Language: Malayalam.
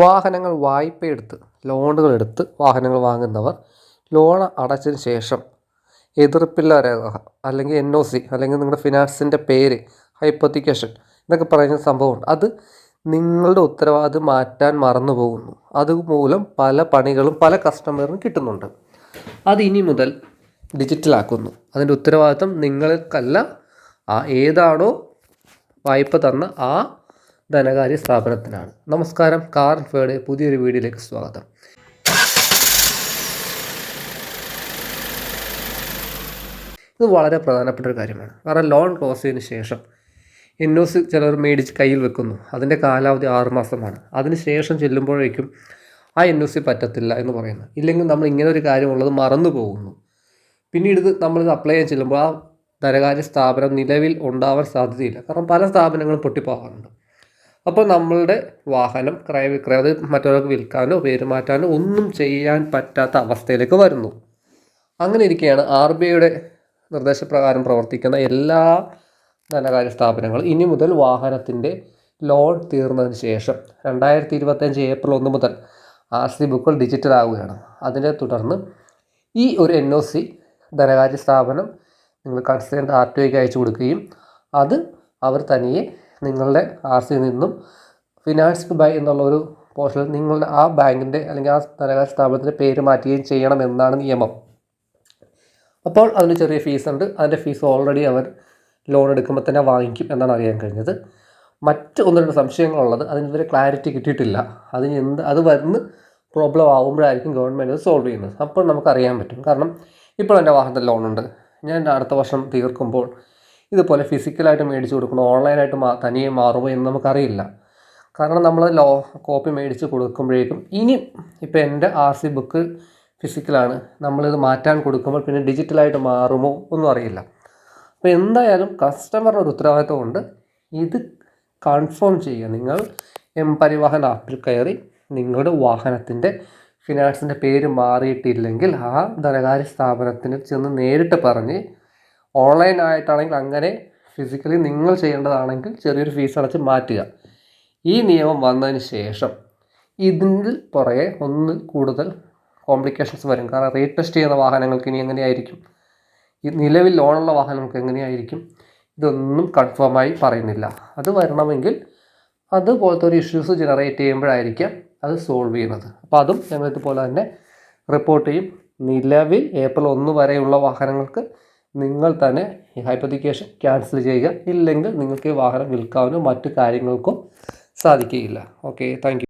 വാഹനങ്ങൾ വായ്പയെടുത്ത് ലോണുകളെടുത്ത് വാഹനങ്ങൾ വാങ്ങുന്നവർ ലോൺ അടച്ചതിന് ശേഷം എതിർപ്പില്ലാ രേഖ അല്ലെങ്കിൽ NOC അല്ലെങ്കിൽ നിങ്ങളുടെ ഫിനാൻസിൻ്റെ പേര് ഹൈപ്പോത്തിക്കേഷൻ എന്നൊക്കെ പറയുന്ന സംഭവമുണ്ട്. അത് നിങ്ങളുടെ ഉത്തരവാദിത്വം മാറ്റാൻ മറന്നു പോകുന്നു. അതുമൂലം പല പണികളും പല കസ്റ്റമറിനും കിട്ടുന്നുണ്ട്. അത് ഇനി മുതൽ ഡിജിറ്റലാക്കുന്നു. അതിൻ്റെ ഉത്തരവാദിത്വം നിങ്ങൾക്കല്ല, ഏതാണോ വായ്പ തന്ന ആ ധനകാര്യ സ്ഥാപനത്തിനാണ്. നമസ്കാരം, കാർ ഇൻഫോയുടെ പുതിയൊരു വീഡിയോയിലേക്ക് സ്വാഗതം. ഇത് വളരെ പ്രധാനപ്പെട്ട ഒരു കാര്യമാണ്. കാരണം ലോൺ ക്ലോസ് ചെയ്തതിന് ശേഷം NOC ചിലർ മേടിച്ച് കയ്യിൽ വെക്കുന്നു. അതിൻ്റെ കാലാവധി 6 മാസമാണ്. അതിന് ശേഷം ചെല്ലുമ്പോഴേക്കും ആ NOC പറ്റത്തില്ല എന്ന് പറയുന്നു. ഇല്ലെങ്കിൽ നമ്മൾ ഇങ്ങനെ ഒരു കാര്യമുള്ളത് മറന്നു പോകുന്നു. പിന്നീട് നമ്മളിത് അപ്ലൈ ചെയ്യാൻ ചെല്ലുമ്പോൾ ആ ധനകാര്യ സ്ഥാപനം നിലവിൽ ഉണ്ടാവാൻ സാധ്യതയില്ല. കാരണം പല സ്ഥാപനങ്ങളും പൊട്ടിപ്പോകാറുണ്ട്. അപ്പോൾ നമ്മളുടെ വാഹനം ക്രയവിക്രയം, അത് മറ്റൊരാൾക്ക് വിൽക്കാനോ പേര് മാറ്റാനോ ഒന്നും ചെയ്യാൻ പറ്റാത്ത അവസ്ഥയിലേക്ക് വരുന്നു. അങ്ങനെ ഇരിക്കെയാണ് RBIയുടെ നിർദ്ദേശപ്രകാരം പ്രവർത്തിക്കുന്ന എല്ലാ ധനകാര്യ സ്ഥാപനങ്ങളും ഇനി മുതൽ വാഹനത്തിൻ്റെ ലോൺ തീർന്നതിന് ശേഷം 2025 ഏപ്രിൽ 1 മുതൽ RC ബുക്കുകൾ ഡിജിറ്റൽ ആവുകയാണ്. അതിനെ തുടർന്ന് ഈ ഒരു NOC ധനകാര്യ സ്ഥാപനം നിങ്ങൾ കൺസേൺഡ് RTOയ്ക്ക് അയച്ചു കൊടുക്കുകയും അത് അവർ തനിയെ നിങ്ങളുടെ RC നിന്നും ഫിനാൻസ്ഡ് ബൈ എന്നുള്ളൊരു പോർഷനിൽ നിങ്ങളുടെ ആ ബാങ്കിൻ്റെ അല്ലെങ്കിൽ ആ ധനകാര്യ സ്ഥാപനത്തിൻ്റെ പേര് മാറ്റുകയും ചെയ്യണമെന്നാണ് നിയമം. അപ്പോൾ അതിന് ചെറിയ ഫീസുണ്ട്. അതിൻ്റെ ഫീസ് ഓൾറെഡി അവർ ലോൺ എടുക്കുമ്പോൾ തന്നെ വാങ്ങിക്കും എന്നാണ് അറിയാൻ കഴിഞ്ഞത്. മറ്റ് 1-2 സംശയങ്ങളുള്ളത് അതിനിതുവരെ ക്ലാരിറ്റി കിട്ടിയിട്ടില്ല. അത് വരുന്ന പ്രോബ്ലം ആകുമ്പോഴായിരിക്കും ഗവൺമെൻറ് അത് സോൾവ് ചെയ്യുന്നത്. അപ്പോൾ നമുക്കറിയാൻ പറ്റും. കാരണം ഇപ്പോൾ എൻ്റെ വാഹനത്തിൽ ലോണുണ്ട്, ഞാൻ അടുത്ത വർഷം തീർക്കുമ്പോൾ ഇതുപോലെ ഫിസിക്കലായിട്ട് മേടിച്ച് കൊടുക്കണോ ഓൺലൈനായിട്ട് തനിയെ മാറുമോ എന്ന് നമുക്കറിയില്ല. കാരണം നമ്മൾ കോപ്പി മേടിച്ച് കൊടുക്കുമ്പോഴേക്കും ഇനി ഇപ്പോൾ എൻ്റെ RC ബുക്ക് ഫിസിക്കലാണ്, നമ്മളിത് മാറ്റാൻ കൊടുക്കുമ്പോൾ പിന്നെ ഡിജിറ്റലായിട്ട് മാറുമോ ഒന്നും അറിയില്ല. അപ്പോൾ എന്തായാലും കസ്റ്റമറുടെ ഒരു ഉത്തരവാദിത്വമുണ്ട്. ഇത് കൺഫേം ചെയ്യുക. നിങ്ങൾ പരിവാഹൻ ആപ്പിൽ കയറി നിങ്ങളുടെ വാഹനത്തിൻ്റെ ഫിനാൻസിൻ്റെ പേര് മാറിയിട്ടില്ലെങ്കിൽ ആ ധനകാര്യ സ്ഥാപനത്തിന് ചെന്ന് നേരിട്ട് പറഞ്ഞ്, ഓൺലൈനായിട്ടാണെങ്കിൽ അങ്ങനെ, ഫിസിക്കലി നിങ്ങൾ ചെയ്യേണ്ടതാണെങ്കിൽ ചെറിയൊരു ഫീസ് അടച്ച് മാറ്റുക. ഈ നിയമം വന്നതിന് ശേഷം ഇതിൽ പുറകെ കൂടുതൽ കോംപ്ലിക്കേഷൻസ് വരും. കാരണം റേറ്റ് ടെസ്റ്റ് ചെയ്യുന്ന വാഹനങ്ങൾക്ക് ഇനി എങ്ങനെയായിരിക്കും, ഈ നിലവിൽ ലോണുള്ള വാഹനങ്ങൾക്ക് എങ്ങനെയായിരിക്കും, ഇതൊന്നും കൺഫേമായി പറയുന്നില്ല. അത് വരണമെങ്കിൽ അതുപോലത്തെ ഒരു ഇഷ്യൂസ് ജനറേറ്റ് ചെയ്യുമ്പോഴായിരിക്കാം അത് സോൾവ് ചെയ്യുന്നത്. അപ്പോൾ അതും ഞങ്ങളിതുപോലെ തന്നെ റിപ്പോർട്ട് ചെയ്യും. നിലവിൽ ഏപ്രിൽ 1 വരെയുള്ള വാഹനങ്ങൾക്ക് നിങ്ങൾ തന്നെ ഈ ഹൈപ്പോത്തിക്കേഷൻ ക്യാൻസൽ ചെയ്യുക. ഇല്ലെങ്കിൽ നിങ്ങൾക്ക് ഈ വാഹനം വിൽക്കാനോ മറ്റു കാര്യങ്ങൾക്കോ സാധിക്കുകയില്ല. Okay, thank you.